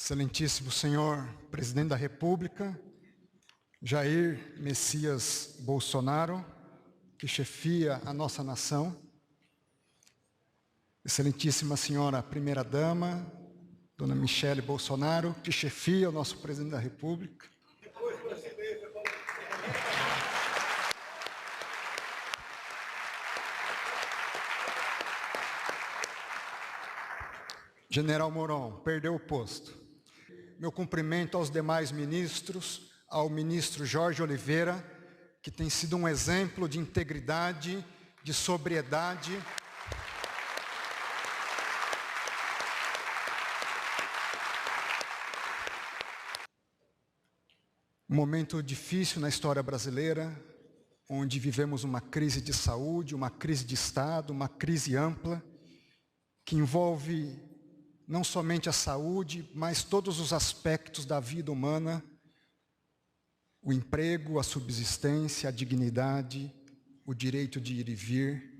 Excelentíssimo Senhor Presidente da República, Jair Messias Bolsonaro, que chefia a nossa nação, Excelentíssima Senhora Primeira-Dama, Dona Michele Bolsonaro, que chefia o nosso Presidente da República, General Mourão, perdeu o posto. Meu cumprimento aos demais ministros, ao ministro Jorge Oliveira, que tem sido um exemplo de integridade, de sobriedade. Um momento difícil na história brasileira, onde vivemos uma crise de saúde, uma crise de Estado, uma crise ampla, que envolve não somente a saúde, mas todos os aspectos da vida humana, o emprego, a subsistência, a dignidade, o direito de ir e vir,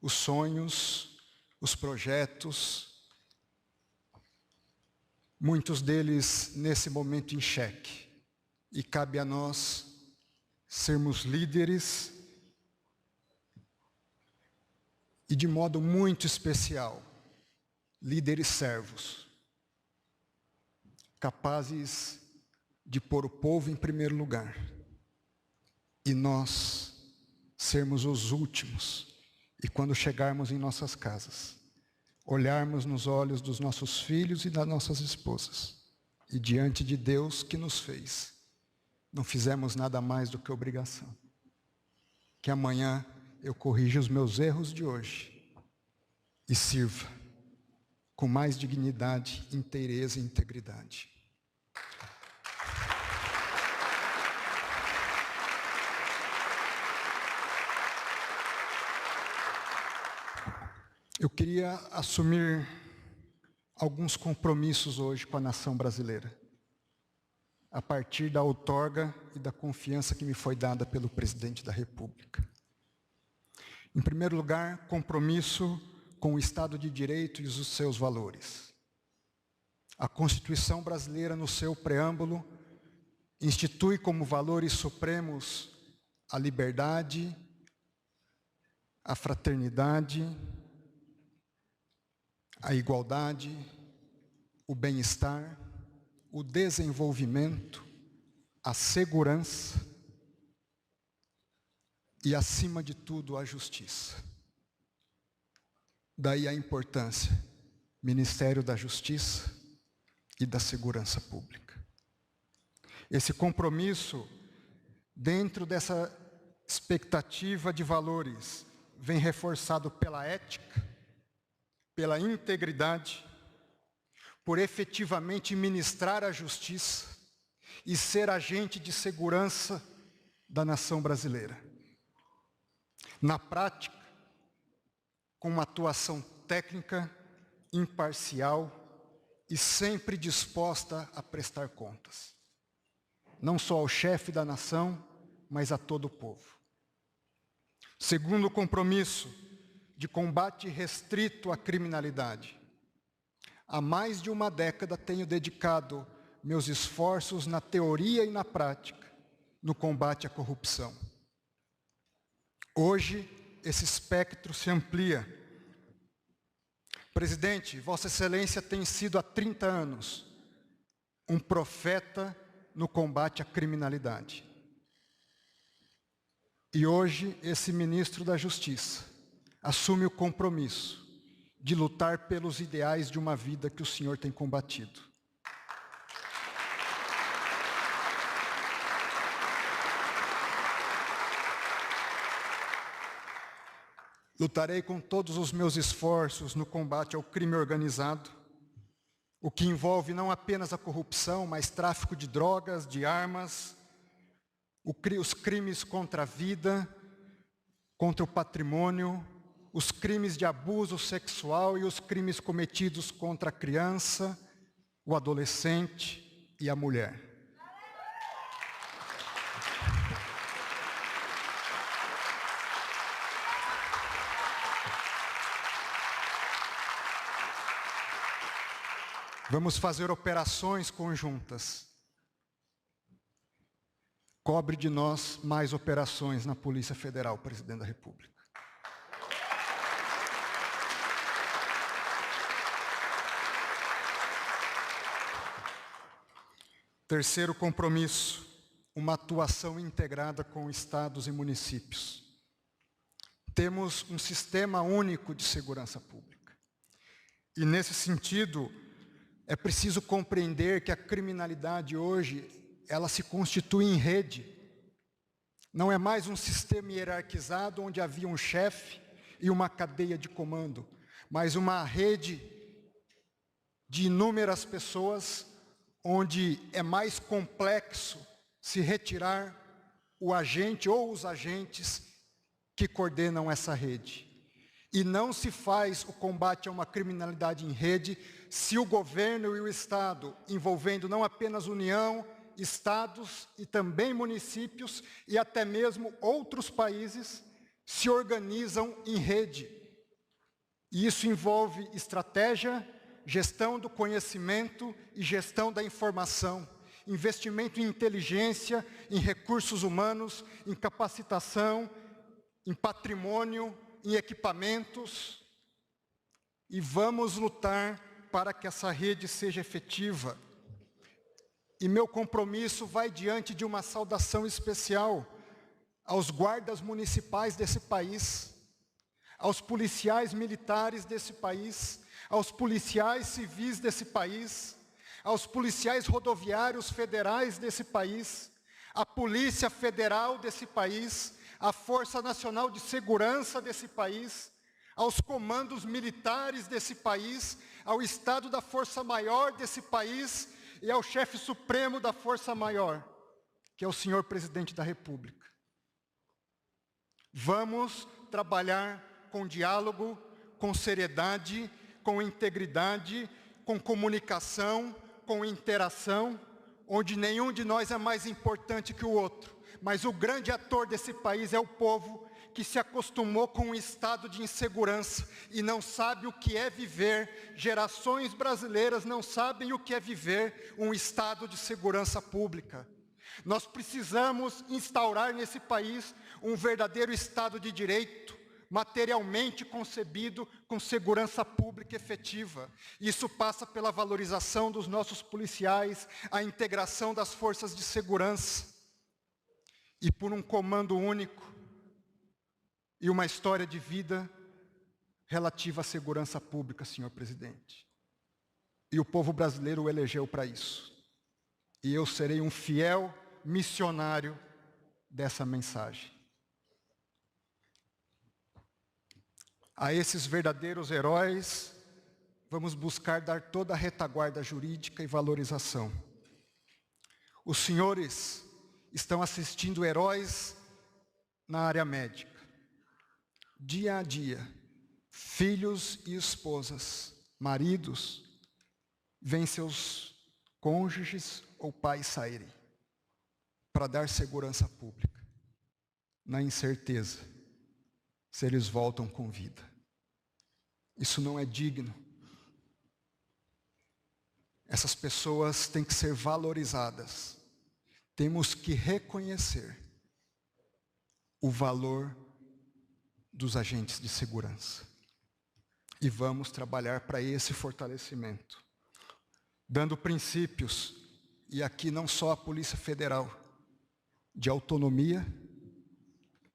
os sonhos, os projetos, muitos deles nesse momento em xeque. E cabe a nós sermos líderes e de modo muito especial, líderes servos, capazes de pôr o povo em primeiro lugar e nós sermos os últimos e quando chegarmos em nossas casas, olharmos nos olhos dos nossos filhos e das nossas esposas e diante de Deus que nos fez, não fizemos nada mais do que obrigação. Que amanhã eu corrija os meus erros de hoje e sirva com mais dignidade, inteireza e integridade. Eu queria assumir alguns compromissos hoje com a nação brasileira, a partir da outorga e da confiança que me foi dada pelo Presidente da República. Em primeiro lugar, compromisso com o Estado de Direito e os seus valores. A Constituição brasileira, no seu preâmbulo, institui como valores supremos a liberdade, a fraternidade, a igualdade, o bem-estar, o desenvolvimento, a segurança e, acima de tudo, a justiça. Daí a importância, Ministério da Justiça e da Segurança Pública. Esse compromisso, dentro dessa expectativa de valores, vem reforçado pela ética, pela integridade, por efetivamente ministrar a justiça e ser agente de segurança da nação brasileira. Na prática, com uma atuação técnica, imparcial e sempre disposta a prestar contas. Não só ao chefe da nação, mas a todo o povo. Segundo compromisso, de combate restrito à criminalidade. Há mais de uma década tenho dedicado meus esforços na teoria e na prática, no combate à corrupção. Hoje, esse espectro se amplia. Presidente, Vossa Excelência tem sido há 30 anos um profeta no combate à criminalidade. E hoje, esse ministro da Justiça assume o compromisso de lutar pelos ideais de uma vida que o senhor tem combatido. Lutarei com todos os meus esforços no combate ao crime organizado, o que envolve não apenas a corrupção, mas tráfico de drogas, de armas, os crimes contra a vida, contra o patrimônio, os crimes de abuso sexual e os crimes cometidos contra a criança, o adolescente e a mulher. Vamos fazer operações conjuntas. Cobre de nós mais operações na Polícia Federal, Presidente da República. Terceiro compromisso, uma atuação integrada com estados e municípios. Temos um sistema único de segurança pública. E nesse sentido, é preciso compreender que a criminalidade hoje, ela se constitui em rede. Não é mais um sistema hierarquizado onde havia um chefe e uma cadeia de comando, mas uma rede de inúmeras pessoas onde é mais complexo se retirar o agente ou os agentes que coordenam essa rede. E não se faz o combate a uma criminalidade em rede se o governo e o Estado, envolvendo não apenas União, estados e também municípios e até mesmo outros países, se organizam em rede. E isso envolve estratégia, gestão do conhecimento e gestão da informação, investimento em inteligência, em recursos humanos, em capacitação, em patrimônio, em equipamentos. E vamos lutar para que essa rede seja efetiva. E meu compromisso vai diante de uma saudação especial aos guardas municipais desse país, aos policiais militares desse país, aos policiais civis desse país, aos policiais rodoviários federais desse país, à Polícia Federal desse país, à Força Nacional de Segurança desse país, aos comandos militares desse país, ao Estado da Força Maior desse país e ao chefe supremo da Força Maior, que é o senhor Presidente da República. Vamos trabalhar com diálogo, com seriedade, com integridade, com comunicação, com interação, onde nenhum de nós é mais importante que o outro, mas o grande ator desse país é o povo que se acostumou com um estado de insegurança e não sabe o que é viver, gerações brasileiras não sabem o que é viver um estado de segurança pública. Nós precisamos instaurar nesse país um verdadeiro Estado de Direito, materialmente concebido com segurança pública efetiva. Isso passa pela valorização dos nossos policiais, a integração das forças de segurança e por um comando único e uma história de vida relativa à segurança pública, senhor presidente. E o povo brasileiro o elegeu para isso. E eu serei um fiel missionário dessa mensagem. A esses verdadeiros heróis, vamos buscar dar toda a retaguarda jurídica e valorização. Os senhores estão assistindo heróis na área médica. Dia a dia, filhos e esposas, maridos, veem seus cônjuges ou pais saírem para dar segurança pública, na incerteza se eles voltam com vida. Isso não é digno. Essas pessoas têm que ser valorizadas. Temos que reconhecer o valor dos agentes de segurança. E vamos trabalhar para esse fortalecimento, dando princípios, e aqui não só a Polícia Federal, de autonomia,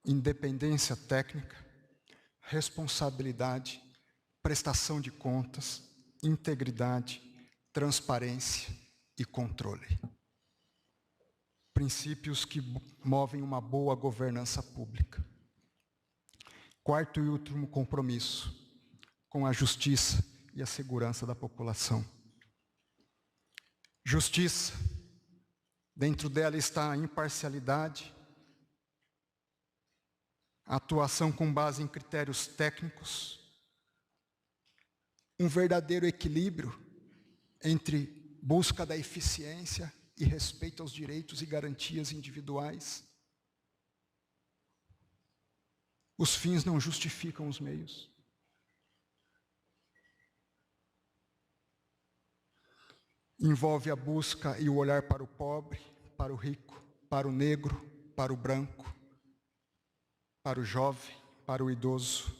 independência técnica, responsabilidade, prestação de contas, integridade, transparência e controle. Princípios que movem uma boa governança pública. Quarto e último compromisso, com a justiça e a segurança da população. Justiça, dentro dela está a imparcialidade, a atuação com base em critérios técnicos, um verdadeiro equilíbrio entre busca da eficiência e respeito aos direitos e garantias individuais. Os fins não justificam os meios. envolve a busca e o olhar para o pobre, para o rico, para o negro, para o branco, para o jovem, para o idoso.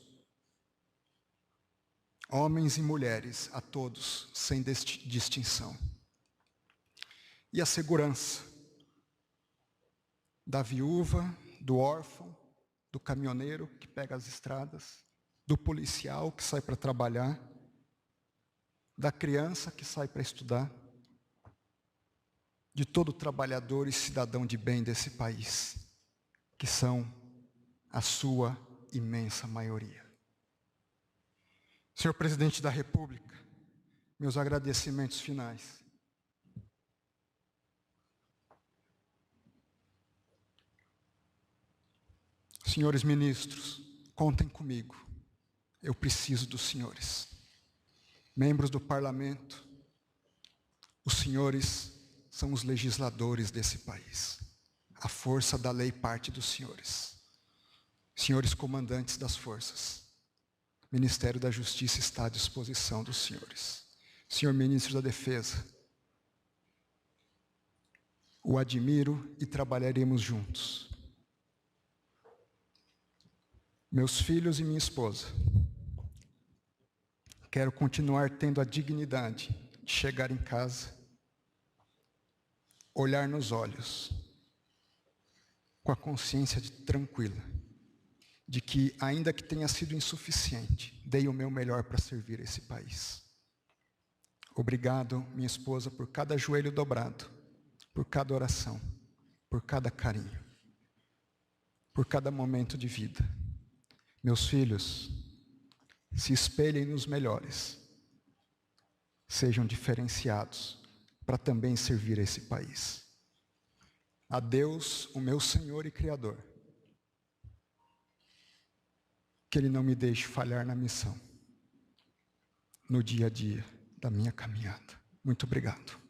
Homens e mulheres, a todos, sem distinção. E a segurança da viúva, do órfão, do caminhoneiro que pega as estradas, do policial que sai para trabalhar, da criança que sai para estudar, de todo trabalhador e cidadão de bem desse país, que são a sua imensa maioria. Senhor Presidente da República, meus agradecimentos finais. Senhores ministros, contem comigo. Eu preciso dos senhores. Membros do parlamento, os senhores são os legisladores desse país. A força da lei parte dos senhores. Senhores comandantes das forças, o Ministério da Justiça está à disposição dos senhores. Senhor Ministro da Defesa, o admiro e trabalharemos juntos. Meus filhos e minha esposa, quero continuar tendo a dignidade de chegar em casa, olhar nos olhos, com a consciência tranquila, de que, ainda que tenha sido insuficiente, dei o meu melhor para servir esse país. Obrigado, minha esposa, por cada joelho dobrado, por cada oração, por cada carinho, por cada momento de vida. Meus filhos, se espelhem nos melhores, sejam diferenciados para também servir esse país. A Deus, o meu Senhor e Criador, que Ele não me deixe falhar na missão, no dia a dia da minha caminhada. Muito obrigado.